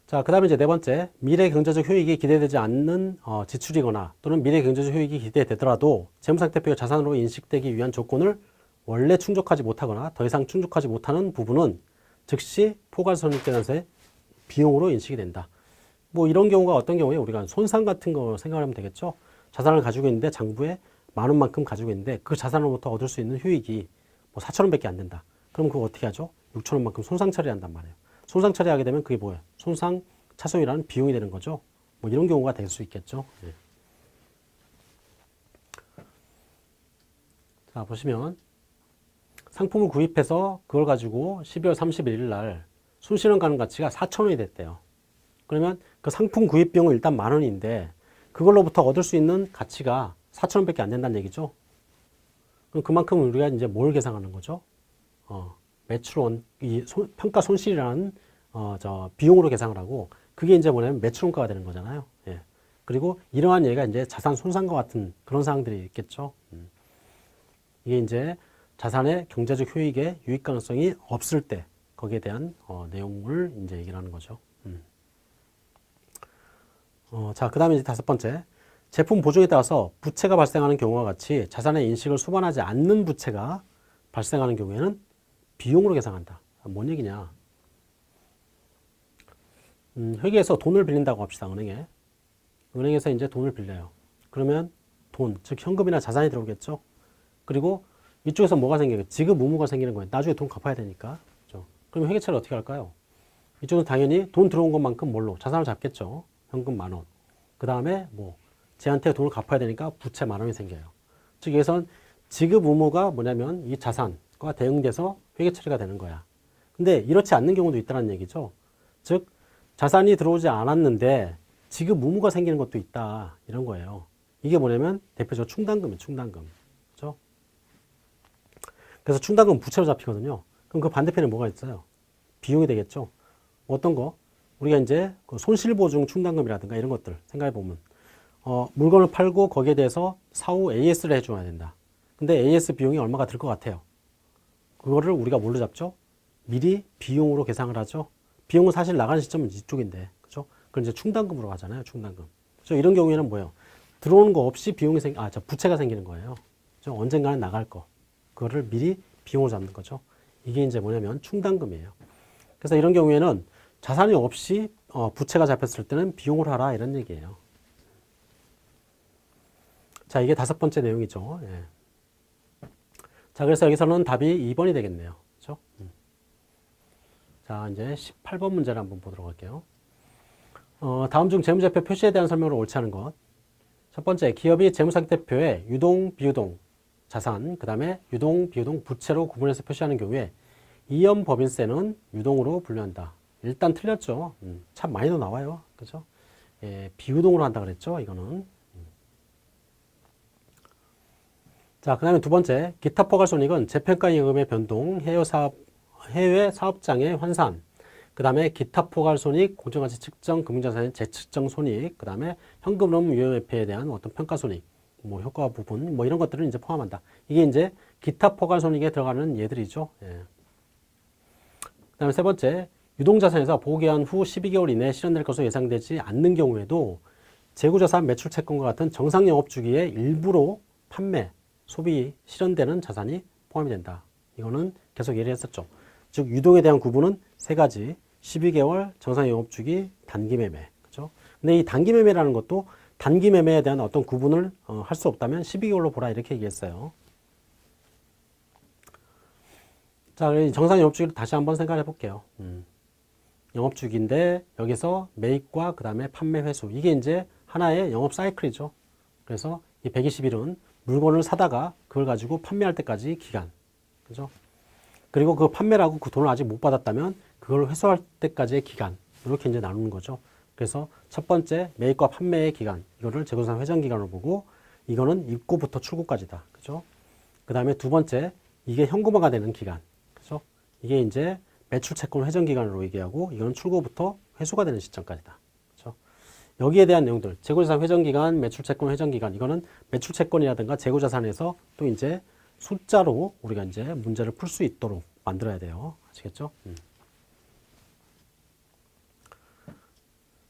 자, 그 다음에 이제 네 번째. 미래 경제적 효익이 기대되지 않는 지출이거나 또는 미래 경제적 효익이 기대되더라도 재무상태표의 자산으로 인식되기 위한 조건을 원래 충족하지 못하거나 더 이상 충족하지 못하는 부분은 즉시 포괄손익계산서의 비용으로 인식이 된다. 뭐 이런 경우가 어떤 경우에 우리가 손상 같은 거 생각하면 되겠죠. 자산을 가지고 있는데 장부에 10,000원만큼 가지고 있는데 그 자산으로부터 얻을 수 있는 효익이 뭐 4,000원밖에 안 된다. 그럼 그거 어떻게 하죠? 6,000원만큼 손상 처리한단 말이에요. 손상 처리하게 되면 그게 뭐예요? 손상 차손이라는 비용이 되는 거죠. 뭐 이런 경우가 될 수 있겠죠. 네. 자, 보시면 상품을 구입해서 그걸 가지고 12월 31일 날 순실현 가능 가치가 4,000원이 됐대요. 그러면 그 상품 구입 비용은 일단 10,000원인데 그걸로부터 얻을 수 있는 가치가 4,000원밖에 안 된다는 얘기죠. 그럼 그만큼 우리가 이제 뭘 계산하는 거죠? 매출원, 평가 손실이라는 비용으로 계산을 하고 그게 이제 뭐냐면 매출원가가 되는 거잖아요. 예. 그리고 이러한 얘가 이제 자산 손상과 같은 그런 사항들이 있겠죠. 이게 이제 자산의 경제적 효익에 유익 가능성이 없을 때 거기에 대한 내용을 이제 얘기를 하는 거죠. 자, 그 다음에 이제 다섯 번째. 제품 보증에 따라서 부채가 발생하는 경우와 같이 자산의 인식을 수반하지 않는 부채가 발생하는 경우에는 비용으로 계산한다. 뭔 얘기냐? 회계에서 돈을 빌린다고 합시다, 은행에. 은행에서 이제 돈을 빌려요. 그러면 돈, 즉 현금이나 자산이 들어오겠죠? 그리고 이쪽에서 뭐가 생겨요? 지급 의무가 생기는 거예요. 나중에 돈 갚아야 되니까. 그렇죠? 그럼 회계처리 어떻게 할까요? 이쪽은 당연히 돈 들어온 것만큼 뭘로? 자산을 잡겠죠. 현금 10,000원. 그 다음에 뭐 쟤한테 돈을 갚아야 되니까 부채 10,000원이 생겨요. 즉 여기선 지급 의무가 뭐냐면 이 자산과 대응돼서 회계 처리가 되는 거야. 근데 이렇지 않는 경우도 있다는 얘기죠. 즉 자산이 들어오지 않았는데 지급 의무가 생기는 것도 있다. 이런 거예요. 이게 뭐냐면 대표적으로 충당금이에요. 충당금. 그렇죠? 그래서 충당금 부채로 잡히거든요. 그럼 그 반대편에 뭐가 있어요? 비용이 되겠죠. 어떤 거? 우리가 이제 그 손실보증 충당금이라든가 이런 것들 생각해 보면 물건을 팔고 거기에 대해서 사후 AS를 해줘야 된다. 근데 AS 비용이 얼마가 들 것 같아요. 그거를 우리가 뭘로 잡죠? 미리 비용으로 계산을 하죠. 비용은 사실 나가는 시점은 이쪽인데, 그죠? 그걸 이제 충당금으로 가잖아요. 충당금. 그죠? 이런 경우에는 뭐예요? 들어오는 거 없이 비용이 부채가 생기는 거예요. 그죠? 언젠가는 나갈 거. 그거를 미리 비용으로 잡는 거죠. 이게 이제 뭐냐면 충당금이에요. 그래서 이런 경우에는 자산이 없이 부채가 잡혔을 때는 비용을 하라 이런 얘기예요. 자, 이게 5번째 내용이죠. 예. 자, 그래서 여기서는 답이 2번이 되겠네요. 그렇죠? 자, 이제 18번 문제를 한번 보도록 할게요. 다음 중 재무제표 표시에 대한 설명으로 옳지 않은 것. 첫 번째, 기업이 재무상태표에 유동, 비유동 자산, 그 다음에 유동, 비유동 부채로 구분해서 표시하는 경우에 이연법인세는 유동으로 분류한다. 일단 틀렸죠. 참 많이도 나와요. 그죠? 예, 비유동으로 한다 그랬죠. 이거는. 자, 그 다음에 두 번째, 기타 포괄손익은 재평가 임금의 변동, 해외 사업장의 환산, 그 다음에 기타 포괄손익, 공정가치 측정, 금융자산의 재측정 손익, 그 다음에 현금흐름 유효매표에 대한 어떤 평가손익, 뭐 효과 부분, 뭐 이런 것들을 이제 포함한다. 이게 이제 기타 포괄손익에 들어가는 예들이죠. 예. 그 다음에 세 번째, 유동자산에서 보호기한 후 12개월 이내에 실현될 것으로 예상되지 않는 경우에도 재고자산 매출 채권과 같은 정상 영업 주기에 일부로 판매, 소비, 실현되는 자산이 포함이 된다. 이거는 계속 예리했었죠. 즉 유동에 대한 구분은 세 가지. 12개월, 정상 영업 주기, 단기 매매. 그죠? 근데 이 단기 매매라는 것도 단기 매매에 대한 어떤 구분을 할 수 없다면 12개월로 보라 이렇게 얘기했어요. 자, 정상 영업 주기를 다시 한번 생각해 볼게요. 영업 주기인데 여기서 매입과 그 다음에 판매 회수. 이게 이제 하나의 영업 사이클이죠. 그래서 이 120일은 물건을 사다가 그걸 가지고 판매할 때까지 기간. 그죠? 그리고 그 판매라고 그 돈을 아직 못 받았다면 그걸 회수할 때까지의 기간. 이렇게 이제 나누는 거죠. 그래서 첫 번째 매입과 판매의 기간. 이거를 재고자산 회전 기간으로 보고 이거는 입고부터 출고까지다. 그죠? 그 다음에 두 번째 이게 현금화가 되는 기간. 그죠? 이게 이제 매출 채권 회전 기간으로 얘기하고 이거는 출고부터 회수가 되는 시점까지다. 그죠? 여기에 대한 내용들. 재고자산 회전 기간, 매출 채권 회전 기간. 이거는 매출 채권이라든가 재고자산에서 또 이제 숫자로 우리가 이제 문제를 풀 수 있도록 만들어야 돼요. 아시겠죠?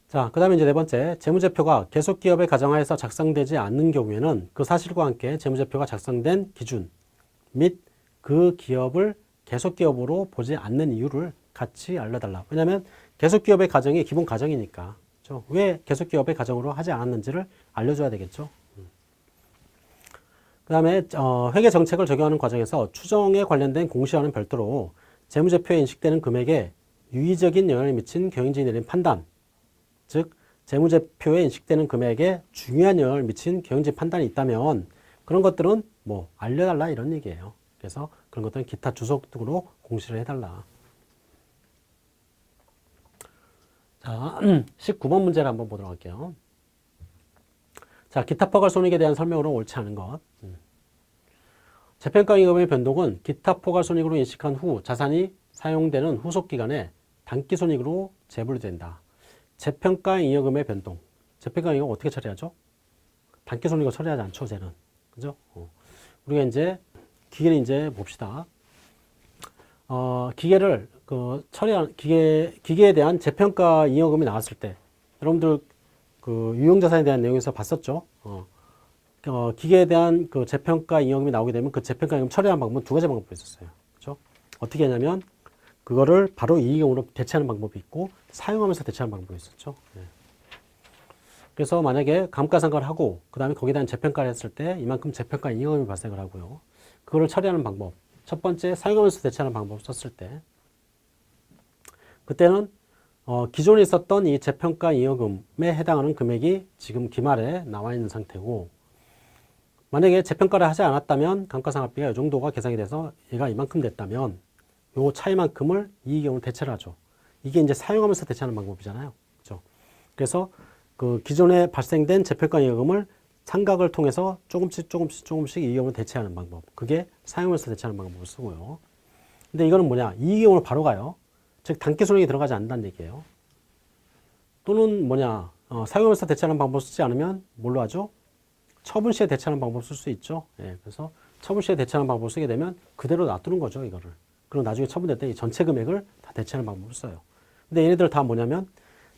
자, 그 다음에 이제 네 번째, 재무제표가 계속기업의 가정하에서 작성되지 않는 경우에는 그 사실과 함께 재무제표가 작성된 기준 및 그 기업을 계속기업으로 보지 않는 이유를 같이 알려달라. 왜냐하면 계속기업의 가정이 기본 가정이니까. 그렇죠? 왜 계속기업의 가정으로 하지 않았는지를 알려줘야 되겠죠. 그 다음에 회계 정책을 적용하는 과정에서 추정에 관련된 공시와는 별도로 재무제표에 인식되는 금액에 유의적인 영향을 미친 경영진이 내린 판단, 즉 재무제표에 인식되는 금액에 중요한 영향을 미친 경영진 판단이 있다면 그런 것들은 뭐 알려달라 이런 얘기예요. 그래서 그런 것들은 기타 주석 등으로 공시를 해달라. 자, 19번 문제를 한번 보도록 할게요. 자, 기타 포괄손익에 대한 설명으로 옳지 않은 것. 재평가 임금의 변동은 기타 포괄손익으로 인식한 후 자산이 사용되는 후속 기간에 단기손익으로 재분류된다. 재평가 임금의 변동. 재평가 임금 어떻게 처리하죠? 단기손익으로 처리하지 않죠, 쟤는. 그죠? 우리가 이제 기계를 이제 봅시다. 기계를 기계에 대한 재평가 임금이 나왔을 때 여러분들 그 유형자산에 대한 내용에서 봤었죠. 기계에 대한 그 재평가 임금이 나오게 되면 그 재평가 임금 처리하는 방법은 두 가지 방법이 있었어요. 그렇죠? 어떻게 하냐면 그거를 바로 이익금으로 대체하는 방법이 있고 사용하면서 대체하는 방법이 있었죠. 네. 그래서 만약에 감가상각을 하고 그 다음에 거기에 대한 재평가를 했을 때 이만큼 재평가 임금이 발생을 하고요. 그거를 처리하는 방법. 첫 번째 사용하면서 대체하는 방법을 썼을 때 그때는 기존에 있었던 이 재평가 임금에 해당하는 금액이 지금 기말에 나와 있는 상태고 만약에 재평가를 하지 않았다면 감가상각비가 이 정도가 계산이 돼서 얘가 이만큼 됐다면 요 차이만큼을 이익금으로 대체를 하죠. 이게 이제 사용하면서 대체하는 방법이잖아요. 그렇죠? 그래서 그 기존에 발생된 재평가 임금을 상각을 통해서 조금씩 이익금으로 대체하는 방법. 그게 사용하면서 대체하는 방법을 쓰고요. 근데 이거는 뭐냐? 이익금으로 바로 가요. 즉 단기손익이 들어가지 않는다는 얘기예요. 또는 뭐냐? 사용하면서 대체하는 방법을 쓰지 않으면 뭘로 하죠? 처분 시에 대체하는 방법을 쓸 수 있죠. 예, 그래서 처분 시에 대체하는 방법을 쓰게 되면 그대로 놔두는 거죠, 이거를. 그리고 나중에 처분될 때 이 전체 금액을 다 대체하는 방법을 써요. 근데 얘네들 다 뭐냐면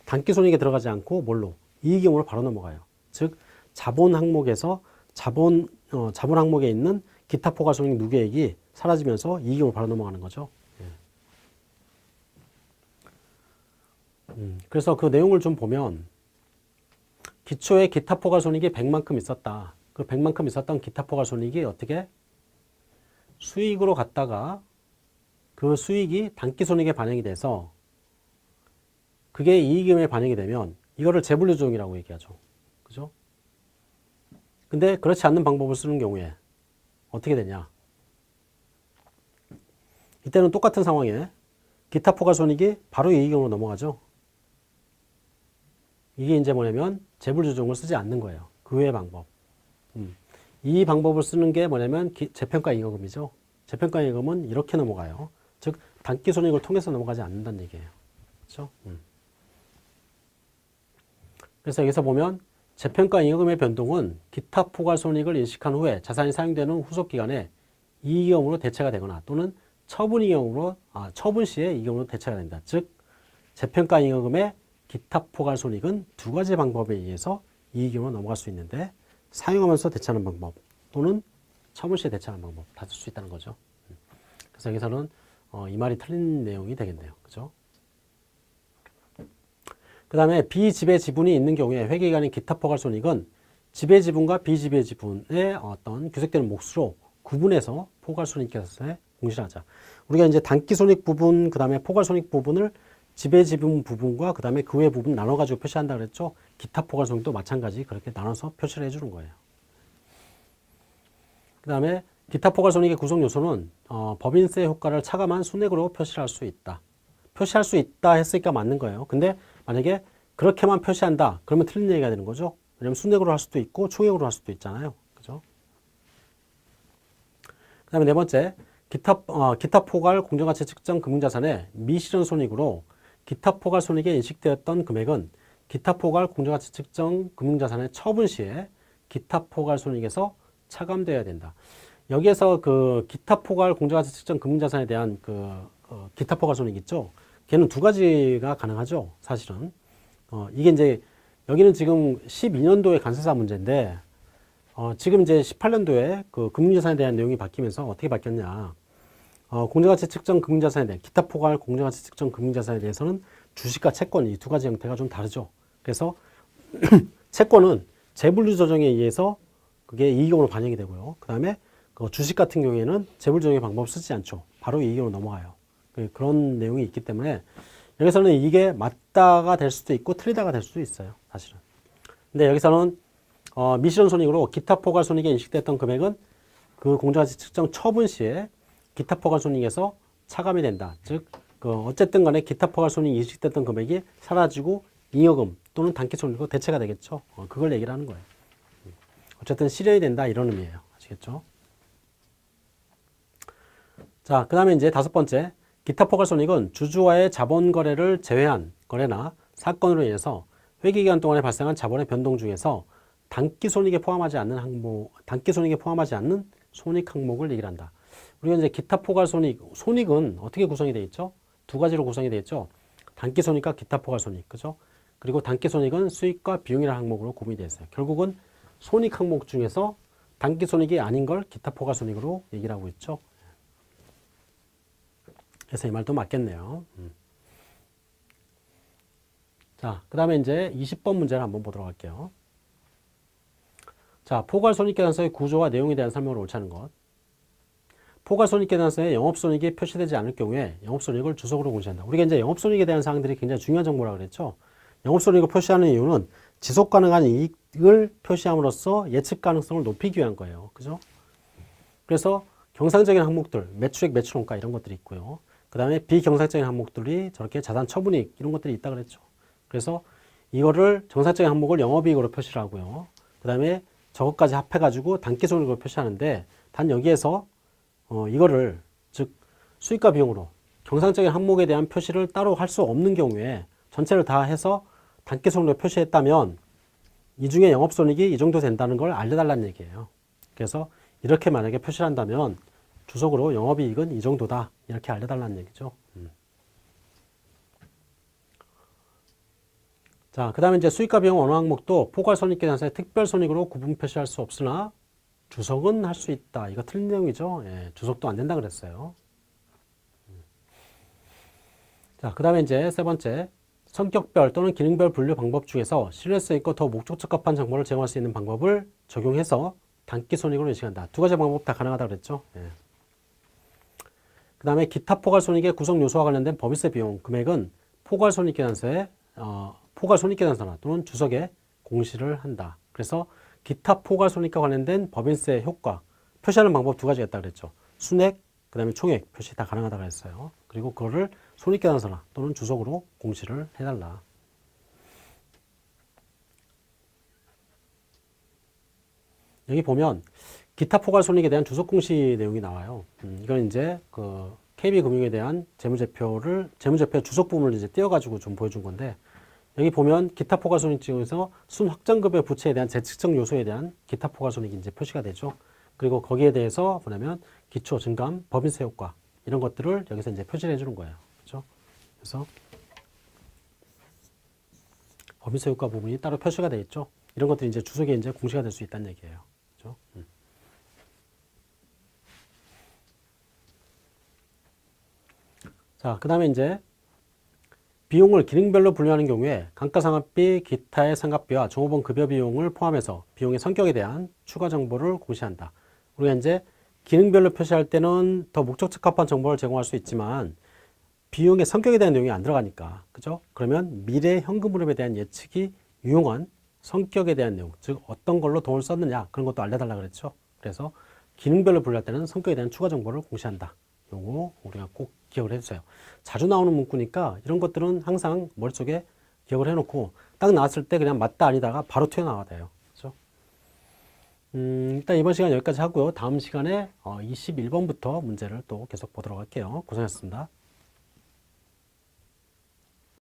단기손익에 들어가지 않고 뭘로? 이익금으로 바로 넘어가요. 즉 자본 항목에서 자본 항목에 있는 기타 포괄손익 누계액이 사라지면서 이익으로 바로 넘어가는 거죠. 그래서 그 내용을 좀 보면 기초에 기타 포괄손익이 100만큼 있었다. 그 100만큼 있었던 기타 포괄손익이 어떻게 수익으로 갔다가 그 수익이 단기손익에 반영이 돼서 그게 이익금에 반영이 되면 이거를 재분류조정이라고 얘기하죠. 그죠? 근데 그렇지 않는 방법을 쓰는 경우에 어떻게 되냐? 이때는 똑같은 상황에 기타 포괄손익이 바로 이익금으로 넘어가죠. 이게 이제 뭐냐면 재분류조정을 쓰지 않는 거예요. 그 외의 방법. 이 방법을 쓰는 게 뭐냐면 재평가 잉여금이죠. 재평가 잉여금은 이렇게 넘어가요. 즉 단기손익을 통해서 넘어가지 않는다는 얘기예요. 그렇죠? 그래서 여기서 보면 재평가 잉여금의 변동은 기타 포괄손익을 인식한 후에 자산이 사용되는 후속 기간에 이익금으로 대체가 되거나 또는 처분 시에 이익금으로 대체가 된다. 즉 재평가 잉여금의 기타 포괄손익은 두 가지 방법에 의해서 이익금으로 넘어갈 수 있는데 사용하면서 대체하는 방법 또는 처분 시에 대체하는 방법 다 쓸 수 있다는 거죠. 그래서 여기서는 이 말이 틀린 내용이 되겠네요. 그죠? 그 다음에 비지배 지분이 있는 경우에 회계기간인 기타 포괄손익은 지배 지분과 비지배 지분의 어떤 규칙되는 몫으로 구분해서 포괄손익 계산서에 공시하자. 우리가 이제 단기손익 부분, 그 다음에 포괄손익 부분을 지배 지분 부분과 그 다음에 그 외 부분 나눠가지고 표시한다 그랬죠. 기타 포괄손익도 마찬가지 그렇게 나눠서 표시를 해주는 거예요. 그 다음에 기타 포괄손익의 구성 요소는 법인세 효과를 차감한 순액으로 표시할 수 있다. 표시할 수 있다 했으니까 맞는 거예요. 근데 만약에 그렇게만 표시한다 그러면 틀린 얘기가 되는 거죠. 왜냐면 순액으로 할 수도 있고 총액으로 할 수도 있잖아요. 그죠? 그 다음에 네 번째, 기타 포괄 공정가치 측정 금융자산의 미실현 손익으로 기타 포괄 손익에 인식되었던 금액은 기타 포괄 공정가치 측정 금융자산의 처분 시에 기타 포괄 손익에서 차감되어야 된다. 여기에서 그 기타 포괄 공정가치 측정 금융자산에 대한 기타 포괄 손익 있죠. 걔는 두 가지가 가능하죠. 사실은 이게 이제 여기는 지금 12년도의 관세사 문제인데 지금 이제 18년도에 그 금융자산에 대한 내용이 바뀌면서 어떻게 바뀌었냐? 공정가치 측정 금융자산에 대해 기타 포괄 공정가치 측정 금융자산에 대해서는 주식과 채권 이 두 가지 형태가 좀 다르죠. 그래서 채권은 재분류 조정에 의해서 그게 이익금으로 반영이 되고요. 그 다음에 그 주식 같은 경우에는 재분류 조정의 방법을 쓰지 않죠. 바로 이익금으로 넘어가요. 그런 내용이 있기 때문에 여기서는 이게 맞다가 될 수도 있고 틀리다가 될 수도 있어요. 사실은. 근데 여기서는 미실현 손익으로 기타 포괄 손익에 인식됐던 금액은 그 공정가치 측정 처분 시에 기타 포괄 손익에서 차감이 된다. 즉 어쨌든 간에 기타 포괄 손익이 인식됐던 금액이 사라지고 잉여금 또는 단기 손익으로 대체가 되겠죠. 그걸 얘기를 하는 거예요. 어쨌든 실현이 된다 이런 의미예요. 아시겠죠? 자, 그 다음에 이제 다섯 번째, 기타 포괄 손익은 주주와의 자본 거래를 제외한 거래나 사건으로 인해서 회계기간 동안에 발생한 자본의 변동 중에서 단기 손익에 포함하지 않는 손익 항목을 얘기를 한다. 우리가 이제 기타 포괄 손익은 어떻게 구성이 되어 있죠? 두 가지로 구성이 되어 있죠. 단기 손익과 기타 포괄 손익, 그죠? 그리고 단기 손익은 수익과 비용이라는 항목으로 구분이 되어 있어요. 결국은 손익 항목 중에서 단기 손익이 아닌 걸 기타 포괄 손익으로 얘기를 하고 있죠. 그래서 이 말도 맞겠네요. 자, 그 다음에 이제 20번 문제를 한번 보도록 할게요. 자, 포괄손익계산서의 구조와 내용에 대한 설명을 옳지 않은 것. 포괄손익계산서에 영업손익이 표시되지 않을 경우에 영업손익을 주석으로 공시한다. 우리가 이제 영업손익에 대한 사항들이 굉장히 중요한 정보라고 그랬죠. 영업손익을 표시하는 이유는 지속 가능한 이익을 표시함으로써 예측 가능성을 높이기 위한 거예요. 그죠? 그래서 경상적인 항목들, 매출액, 매출원가 이런 것들이 있고요. 그 다음에 비경상적인 항목들이 저렇게 자산 처분이익 이런 것들이 있다 그랬죠. 그래서 이거를 정상적인 항목을 영업이익으로 표시를 하고요. 그 다음에 저것까지 합해가지고 단기손익으로 표시하는데 단 여기에서 이거를 즉 수익과 비용으로 정상적인 항목에 대한 표시를 따로 할 수 없는 경우에 전체를 다 해서 단기손익으로 표시했다면 이 중에 영업손익이 이 정도 된다는 걸 알려달라는 얘기예요. 그래서 이렇게 만약에 표시를 한다면 주석으로 영업이익은 이 정도다 이렇게 알려달라는 얘기죠. 자, 그 다음에 이제 수익과 비용 어느 항목도 포괄손익계산서의 특별손익으로 구분 표시할 수 없으나 주석은 할 수 있다. 이거 틀린 내용이죠. 예, 주석도 안 된다 그랬어요. 자, 그 다음에 이제 세 번째. 성격별 또는 기능별 분류 방법 중에서 신뢰성 있고 더 목적 적합한 정보를 제공할 수 있는 방법을 적용해서 단기 손익으로 인식한다. 두 가지 방법 다 가능하다 그랬죠. 예. 그 다음에 기타 포괄 손익의 구성 요소와 관련된 법인세 비용 금액은 포괄 손익계산서에 포괄 손익계산서나 또는 주석에 공시를 한다. 그래서 기타 포괄 손익과 관련된 법인세 효과 표시하는 방법 두 가지가 있다 그랬죠. 순액, 그 다음에 총액 표시 다 가능하다 그랬어요. 그리고 그거를 손익계산서나 또는 주석으로 공시를 해달라. 여기 보면 기타 포괄 손익에 대한 주석 공시 내용이 나와요. 이건 이제 그 KB금융에 대한 재무제표 주석 부분을 이제 띄워가지고 좀 보여준 건데, 여기 보면 기타 포괄 손익 중에서 순확정급여 부채에 대한 재측정 요소에 대한 기타 포괄 손익이 이제 표시가 되죠. 그리고 거기에 대해서 뭐냐면 기초 증감, 법인세 효과 이런 것들을 여기서 이제 표시를 해주는 거예요. 그렇죠? 그래서 법인세 효과 부분이 따로 표시가 되어 있죠. 이런 것들이 이제 주석에 이제 공시가 될 수 있다는 얘기예요. 그렇죠? 자, 그 다음에 이제 비용을 기능별로 분류하는 경우에 감가상각비, 기타의 상각비와 종업원 급여 비용을 포함해서 비용의 성격에 대한 추가 정보를 공시한다. 우리가 이제 기능별로 표시할 때는 더 목적 적합한 정보를 제공할 수 있지만 비용의 성격에 대한 내용이 안 들어가니까, 그죠? 그러면 미래 현금 흐름에 대한 예측이 유용한 성격에 대한 내용, 즉 어떤 걸로 돈을 썼느냐 그런 것도 알려달라 그랬죠. 그래서 기능별로 분류할 때는 성격에 대한 추가 정보를 공시한다. 요거 우리가 꼭 기억을 해주세요. 자주 나오는 문구니까 이런 것들은 항상 머릿속에 기억을 해놓고 딱 나왔을 때 그냥 맞다 아니다가 바로 튀어나와야 돼요. 그렇죠? 일단 이번 시간 여기까지 하고요. 다음 시간에 21번부터 문제를 또 계속 보도록 할게요. 고생하셨습니다.